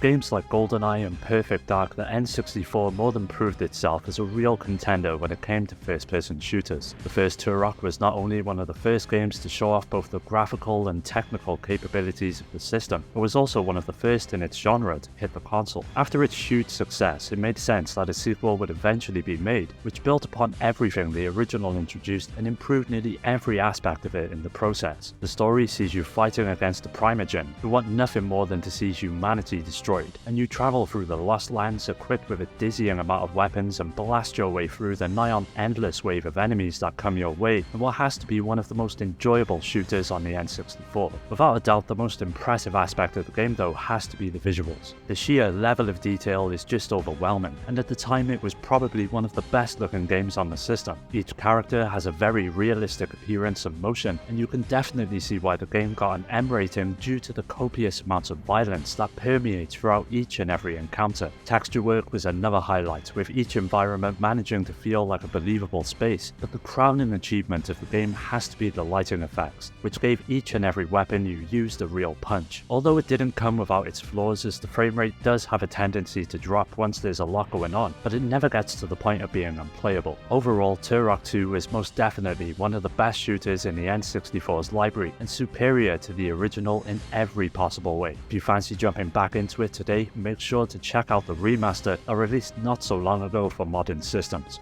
games like GoldenEye and Perfect Dark, the N64 more than proved itself as a real contender when it came to first-person shooters. The first Turok was not only one of the first games to show off both the graphical and technical capabilities of the system, it was also one of the first in its genre to hit the console. After its huge success, it made sense that a sequel would eventually be made, which built upon everything the original introduced and improved nearly every aspect of it in the process. The story sees you fighting against the Primogen, who want nothing more than to see humanity destroyed, and you travel through the Lost Lands equipped with a dizzying amount of weapons and blast your way through the nigh on endless wave of enemies that come your way in what has to be one of the most enjoyable shooters on the N64. Without a doubt, the most impressive aspect of the game though has to be the visuals. The sheer level of detail is just overwhelming, and at the time it was probably one of the best looking games on the system. Each character has a very realistic appearance and motion, and you can definitely see why the game got an M rating due to the copious amounts of violence that permeates throughout each and every encounter. Texture work was another highlight, with each environment managing to feel like a believable space, but the crowning achievement of the game has to be the lighting effects, which gave each and every weapon you used a real punch. Although it didn't come without its flaws, as the frame rate does have a tendency to drop once there's a lot going on, but it never gets to the point of being unplayable. Overall, Turok 2 is most definitely one of the best shooters in the N64's library, and superior to the original in every possible way. If you fancy jumping back into it today, make sure to check out the remaster that released not so long ago for modern systems.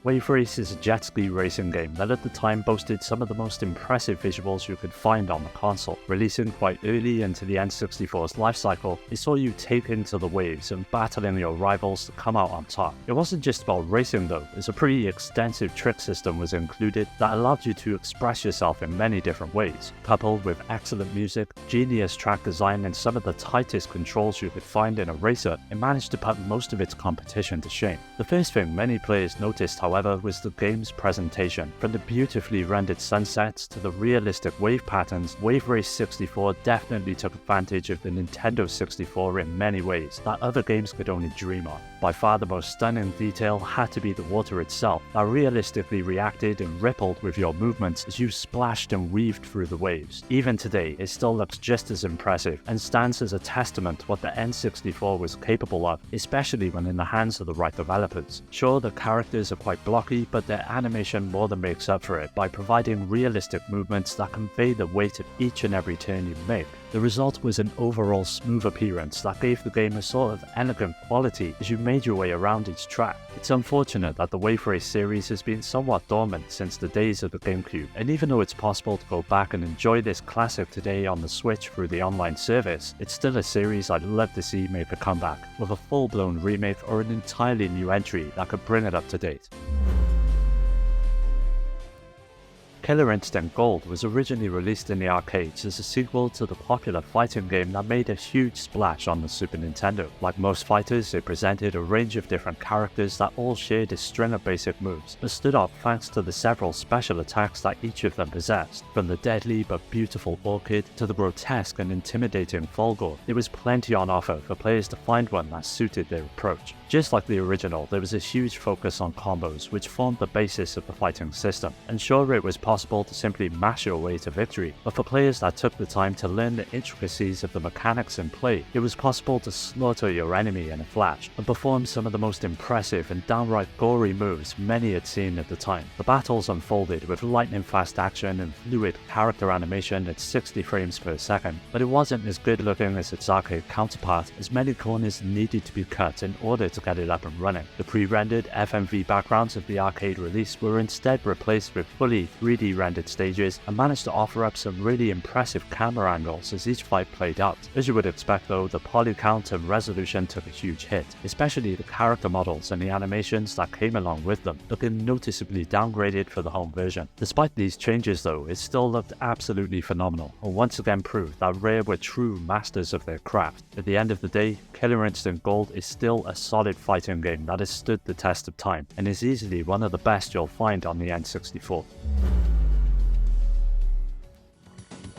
Wave Race is a jet ski racing game that at the time boasted some of the most impressive visuals you could find on the console. Releasing quite early into the N64's lifecycle, it saw you take into the waves and battling your rivals to come out on top. It wasn't just about racing though, as a pretty extensive trick system was included that allowed you to express yourself in many different ways. Coupled with excellent music, genius track design, and some of the tightest controls you could find in a racer, it managed to put most of its competition to shame. The first thing many players noticed, however, was the game's presentation. From the beautifully rendered sunsets to the realistic wave patterns, Wave Race 64 definitely took advantage of the Nintendo 64 in many ways that other games could only dream of. By far the most stunning detail had to be the water itself, that realistically reacted and rippled with your movements as you splashed and weaved through the waves. Even today, it still looks just as impressive and stands as a testament to what the N64 was capable of, especially when in the hands of the right developers. Sure, the characters are quite blocky, but their animation more than makes up for it by providing realistic movements that convey the weight of each and every turn you make. The result was an overall smooth appearance that gave the game a sort of elegant quality as you made your way around each track. It's unfortunate that the Wave Race series has been somewhat dormant since the days of the GameCube, and even though it's possible to go back and enjoy this classic today on the Switch through the online service, it's still a series I'd love to see make a comeback, with a full-blown remake or an entirely new entry that could bring it up to date. Killer Instinct Gold was originally released in the arcades as a sequel to the popular fighting game that made a huge splash on the Super Nintendo. Like most fighters, it presented a range of different characters that all shared a string of basic moves, but stood out thanks to the several special attacks that each of them possessed. From the deadly but beautiful Orchid to the grotesque and intimidating Fulgor, there was plenty on offer for players to find one that suited their approach. Just like the original, there was a huge focus on combos, which formed the basis of the fighting system. And sure, it was possible to simply mash your way to victory, but for players that took the time to learn the intricacies of the mechanics in play, it was possible to slaughter your enemy in a flash and perform some of the most impressive and downright gory moves many had seen at the time. The battles unfolded with lightning-fast action and fluid character animation at 60 frames per second, but it wasn't as good looking as its arcade counterpart, as many corners needed to be cut in order to get it up and running. The pre-rendered FMV backgrounds of the arcade release were instead replaced with fully 3D rendered stages and managed to offer up some really impressive camera angles as each fight played out. As you would expect though, the poly count and resolution took a huge hit, especially the character models and the animations that came along with them, looking noticeably downgraded for the home version. Despite these changes though, it still looked absolutely phenomenal, and once again proved that Rare were true masters of their craft. At the end of the day, Killer Instinct Gold is still a solid fighting game that has stood the test of time, and is easily one of the best you'll find on the N64.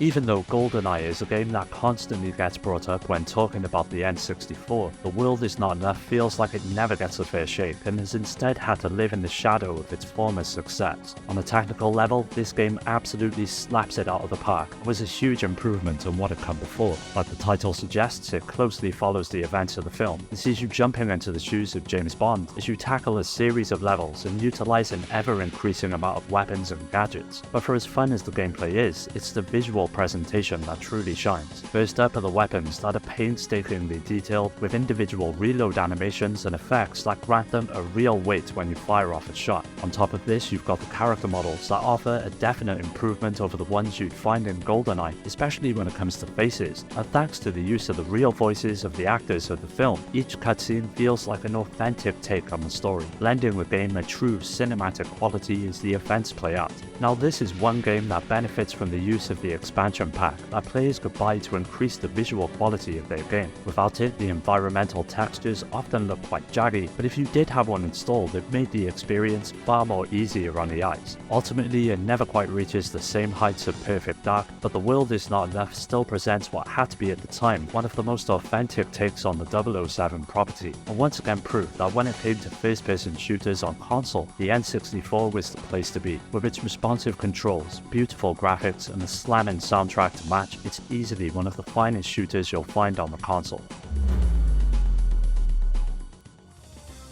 Even though GoldenEye is a game that constantly gets brought up when talking about the N64, The World Is Not Enough feels like it never gets a fair shake and has instead had to live in the shadow of its former success. On a technical level, this game absolutely slaps it out of the park and was a huge improvement on what had come before. Like the title suggests, it closely follows the events of the film and sees you jumping into the shoes of James Bond as you tackle a series of levels and utilize an ever-increasing amount of weapons and gadgets. But for as fun as the gameplay is, it's the visual presentation that truly shines. First up are the weapons that are painstakingly detailed with individual reload animations and effects that grant them a real weight when you fire off a shot. On top of this, you've got the character models that offer a definite improvement over the ones you'd find in GoldenEye, especially when it comes to faces, and thanks to the use of the real voices of the actors of the film, each cutscene feels like an authentic take on the story, lending the game a true cinematic quality as the events play out. Now this is one game that benefits from the use of the expansion pack that players could buy to increase the visual quality of their game. Without it, the environmental textures often look quite jaggy, but if you did have one installed, it made the experience far more easier on the eyes. Ultimately, it never quite reaches the same heights of Perfect Dark, but The World Is Not Enough still presents what had to be at the time one of the most authentic takes on the 007 property, and once again proved that when it came to first-person shooters on console, the N64 was the place to be. With its responsive controls, beautiful graphics, and a slamming soundtrack to match, it's easily one of the finest shooters you'll find on the console.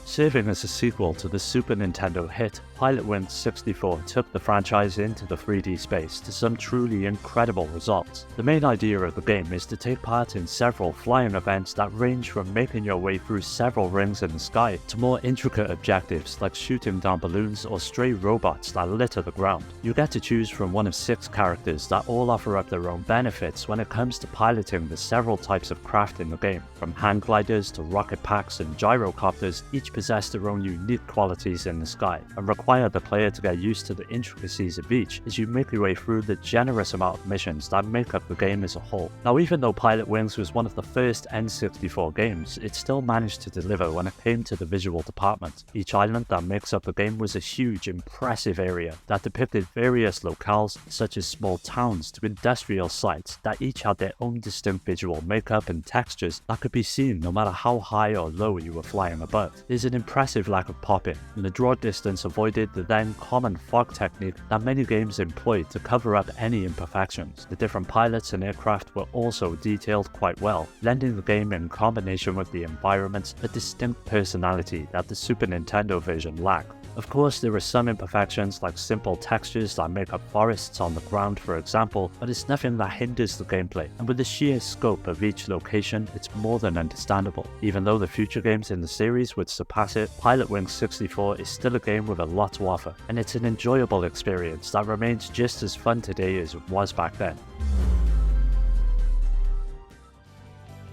Serving as a sequel to the Super Nintendo hit, Pilotwings 64 took the franchise into the 3D space to some truly incredible results. The main idea of the game is to take part in several flying events that range from making your way through several rings in the sky to more intricate objectives like shooting down balloons or stray robots that litter the ground. You get to choose from one of 6 characters that all offer up their own benefits when it comes to piloting the several types of craft in the game. From hang gliders to rocket packs and gyrocopters, each possess their own unique qualities in the sky and require the player to get used to the intricacies of each as you make your way through the generous amount of missions that make up the game as a whole. Now, even though Pilotwings was one of the first N64 games, it still managed to deliver when it came to the visual department. Each island that makes up the game was a huge, impressive area that depicted various locales such as small towns to industrial sites that each had their own distinct visual makeup and textures that could be seen no matter how high or low you were flying above. There's an impressive lack of pop-in, and the draw distance avoided the then common fog technique that many games employed to cover up any imperfections. The different pilots and aircraft were also detailed quite well, lending the game in combination with the environments a distinct personality that the Super Nintendo version lacked. Of course, there are some imperfections like simple textures that make up forests on the ground, for example, but it's nothing that hinders the gameplay, and with the sheer scope of each location, it's more than understandable. Even though the future games in the series would surpass it, Pilotwings 64 is still a game with a lot to offer, and it's an enjoyable experience that remains just as fun today as it was back then.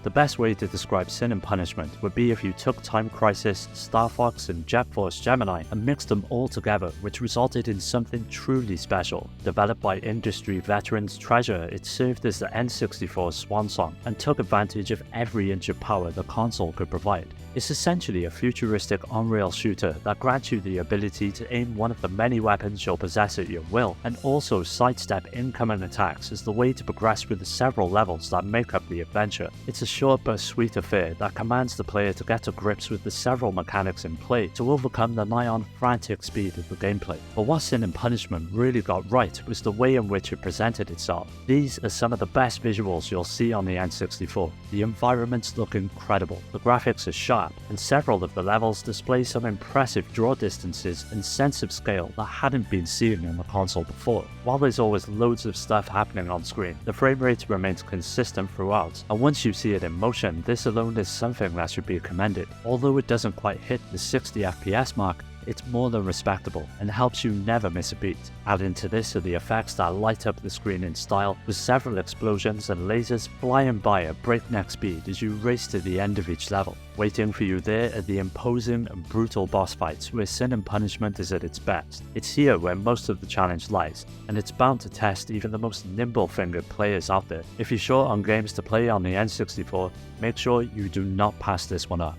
The best way to describe Sin and Punishment would be if you took Time Crisis, Star Fox, and Jet Force Gemini and mixed them all together, which resulted in something truly special. Developed by industry veterans Treasure, it served as the N64's swan song and took advantage of every inch of power the console could provide. It's essentially a futuristic on-rail shooter that grants you the ability to aim one of the many weapons you'll possess at your will, and also sidestep incoming attacks as the way to progress through the several levels that make up the adventure. It's a short but sweet affair that commands the player to get to grips with the several mechanics in play to overcome the nigh-on frantic speed of the gameplay. But what Sin and Punishment really got right was the way in which it presented itself. These are some of the best visuals you'll see on the N64. The environments look incredible, the graphics are sharp, and several of the levels display some impressive draw distances and sense of scale that hadn't been seen in the console before. While there's always loads of stuff happening on screen, the frame rate remains consistent throughout, and once you see it in motion, this alone is something that should be commended. Although it doesn't quite hit the 60 FPS mark, it's more than respectable and helps you never miss a beat. Adding to this are the effects that light up the screen in style, with several explosions and lasers flying by at breakneck speed as you race to the end of each level. Waiting for you there are the imposing and brutal boss fights where Sin and Punishment is at its best. It's here where most of the challenge lies, and it's bound to test even the most nimble-fingered players out there. If you're short on games to play on the N64, make sure you do not pass this one up.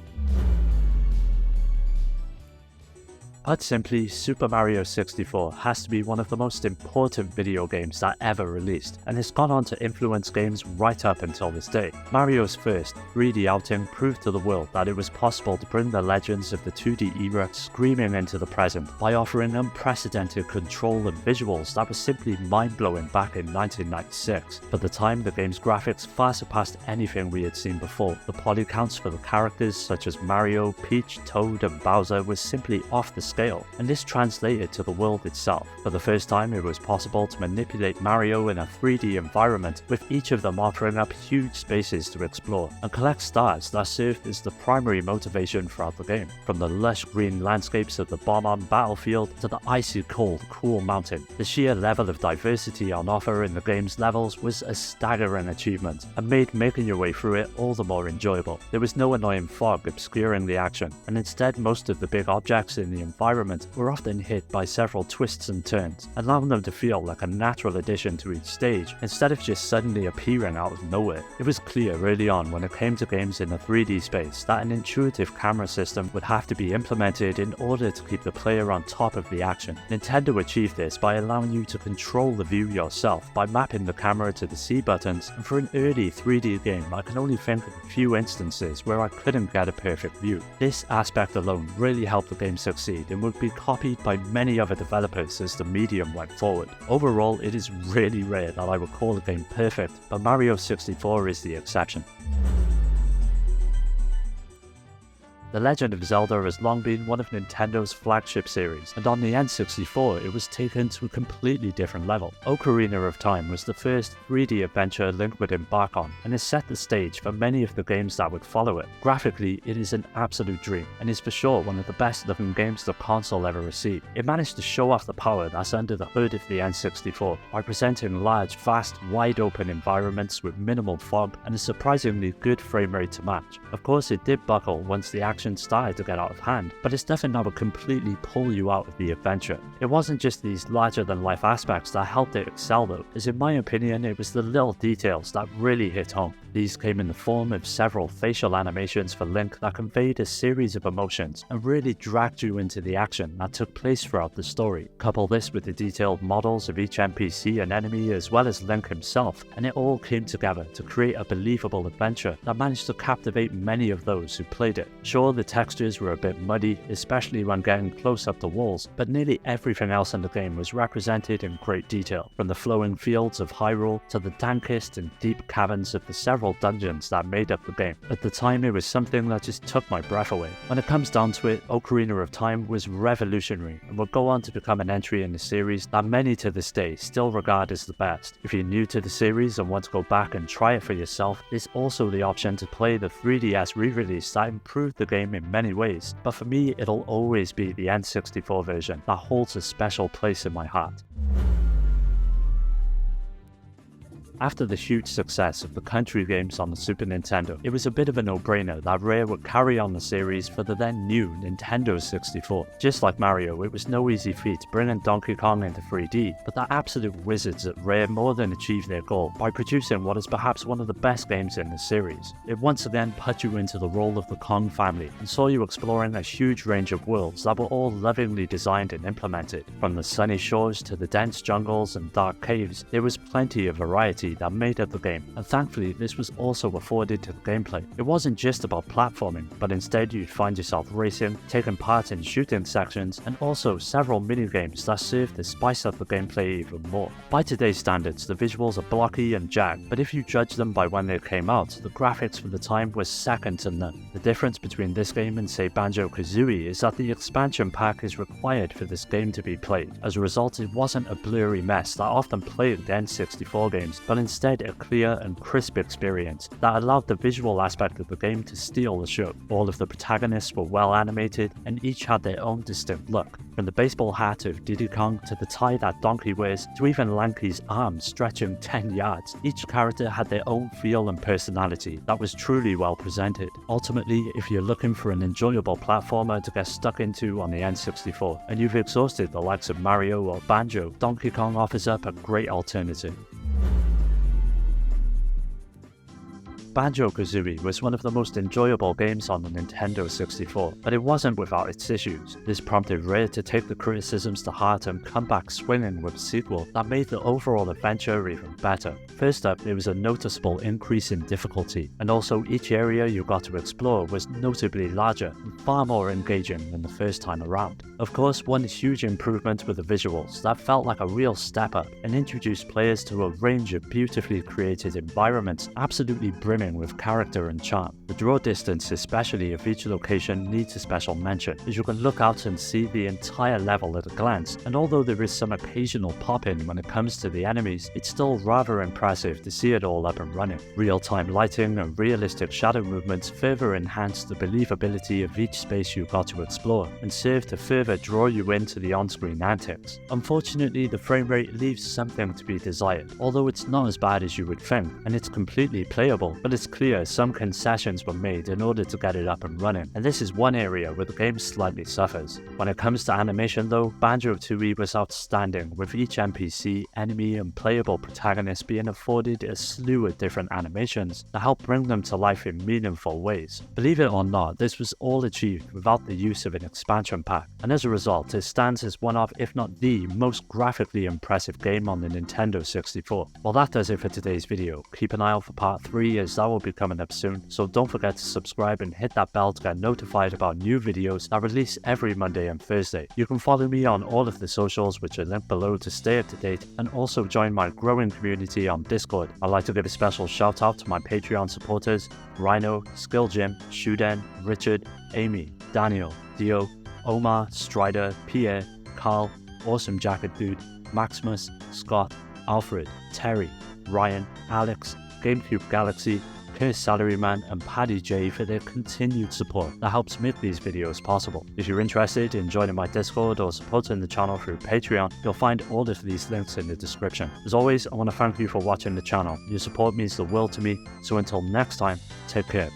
Put simply, Super Mario 64 has to be one of the most important video games that ever released, and has gone on to influence games right up until this day. Mario's first 3D outing proved to the world that it was possible to bring the legends of the 2D era screaming into the present by offering unprecedented control and visuals that were simply mind-blowing back in 1996. For the time, the game's graphics far surpassed anything we had seen before. The poly counts for the characters such as Mario, Peach, Toad and Bowser was simply off the scale, and this translated to the world itself. For the first time, it was possible to manipulate Mario in a 3D environment, with each of them offering up huge spaces to explore and collect stars that served as the primary motivation throughout the game. From the lush green landscapes of the Bomb-On battlefield to the icy cold, cool mountain, the sheer level of diversity on offer in the game's levels was a staggering achievement, and made making your way through it all the more enjoyable. There was no annoying fog obscuring the action, and instead most of the big objects in the environment were often hit by several twists and turns, allowing them to feel like a natural addition to each stage, instead of just suddenly appearing out of nowhere. It was clear early on when it came to games in the 3D space that an intuitive camera system would have to be implemented in order to keep the player on top of the action. Nintendo achieved this by allowing you to control the view yourself by mapping the camera to the C buttons, and for an early 3D game I can only think of a few instances where I couldn't get a perfect view. This aspect alone really helped the game succeed and would be copied by many other developers as the medium went forward. Overall, it is really rare that I would call a game perfect, but Mario 64 is the exception. The Legend of Zelda has long been one of Nintendo's flagship series, and on the N64 it was taken to a completely different level. Ocarina of Time was the first 3D adventure Link would embark on, and has set the stage for many of the games that would follow it. Graphically, it is an absolute dream, and is for sure one of the best looking games the console ever received. It managed to show off the power that's under the hood of the N64 by presenting large, vast, wide open environments with minimal fog and a surprisingly good frame rate to match. Of course, it did buckle once the action started to get out of hand, but it's nothing that would completely pull you out of the adventure. It wasn't just these larger than life aspects that helped it excel though, as in my opinion it was the little details that really hit home. These came in the form of several facial animations for Link that conveyed a series of emotions and really dragged you into the action that took place throughout the story. Couple this with the detailed models of each NPC and enemy as well as Link himself, and it all came together to create a believable adventure that managed to captivate many of those who played it. Sure, the textures were a bit muddy, especially when getting close up to walls, but nearly everything else in the game was represented in great detail, from the flowing fields of Hyrule to the dankest and deep caverns of the several dungeons that made up the game. At the time, it was something that just took my breath away. When it comes down to it, Ocarina of Time was revolutionary and would go on to become an entry in the series that many to this day still regard as the best. If you're new to the series and want to go back and try it for yourself, there's also the option to play the 3DS re-release that improved the game in many ways, but for me it'll always be the N64 version that holds a special place in my heart. After the huge success of the country games on the Super Nintendo, it was a bit of a no-brainer that Rare would carry on the series for the then new Nintendo 64. Just like Mario, it was no easy feat bringing Donkey Kong into 3D, but the absolute wizards at Rare more than achieved their goal by producing what is perhaps one of the best games in the series. It once again put you into the role of the Kong family and saw you exploring a huge range of worlds that were all lovingly designed and implemented. From the sunny shores to the dense jungles and dark caves, there was plenty of variety that made up the game, and thankfully this was also afforded to the gameplay. It wasn't just about platforming, but instead you'd find yourself racing, taking part in shooting sections, and also several minigames that served to spice up the gameplay even more. By today's standards, the visuals are blocky and jagged, but if you judge them by when they came out, the graphics for the time were second to none. The difference between this game and say Banjo-Kazooie is that the expansion pack is required for this game to be played. As a result, it wasn't a blurry mess that often plagued the N64 games, but instead a clear and crisp experience that allowed the visual aspect of the game to steal the show. All of the protagonists were well animated and each had their own distinct look. From the baseball hat of Diddy Kong to the tie that Donkey wears to even Lanky's arms stretching 10 yards, each character had their own feel and personality that was truly well presented. Ultimately, if you're looking for an enjoyable platformer to get stuck into on the N64 and you've exhausted the likes of Mario or Banjo, Donkey Kong offers up a great alternative. Banjo-Kazooie was one of the most enjoyable games on the Nintendo 64, but it wasn't without its issues. This prompted Rare to take the criticisms to heart and come back swinging with a sequel that made the overall adventure even better. First up, there was a noticeable increase in difficulty, and also each area you got to explore was notably larger and far more engaging than the first time around. Of course, one huge improvement were the visuals that felt like a real step up and introduced players to a range of beautifully created environments absolutely brimming with character and charm. The draw distance especially of each location needs a special mention, as you can look out and see the entire level at a glance, and although there is some occasional pop-in when it comes to the enemies, it's still rather impressive to see it all up and running. Real-time lighting and realistic shadow movements further enhanced the believability of each space you got to explore, and served to further draw you into the on-screen antics. Unfortunately, the frame rate leaves something to be desired, although it's not as bad as you would think, and it's completely playable, but it's clear some concessions were made in order to get it up and running, and this is one area where the game slightly suffers. When it comes to animation though, Banjo-Tooie was outstanding, with each NPC, enemy and playable protagonist being afforded a slew of different animations that help bring them to life in meaningful ways. Believe it or not, this was all achieved without the use of an expansion pack, and as a result it stands as one of, if not the, most graphically impressive game on the Nintendo 64. Well, that does it for today's video. Keep an eye out for part 3 as that will be coming up soon, so don't forget to subscribe and hit that bell to get notified about new videos that release every Monday and Thursday. You can follow me on all of the socials which are linked below to stay up to date, and also join my growing community on Discord. I'd like to give a special shout out to my Patreon supporters: Rhino, Skill Jim, Shuden, Richard, Amy, Daniel, Dio, Omar, Strider, Pierre, Carl, Awesome Jacket Dude, Maximus, Scott, Alfred, Terry, Ryan, Alex, GameCube Galaxy, Curse Salaryman and Paddy J for their continued support that helps make these videos possible. If you're interested in joining my Discord or supporting the channel through Patreon, you'll find all of these links in the description. As always, I want to thank you for watching the channel. Your support means the world to me, so until next time, take care.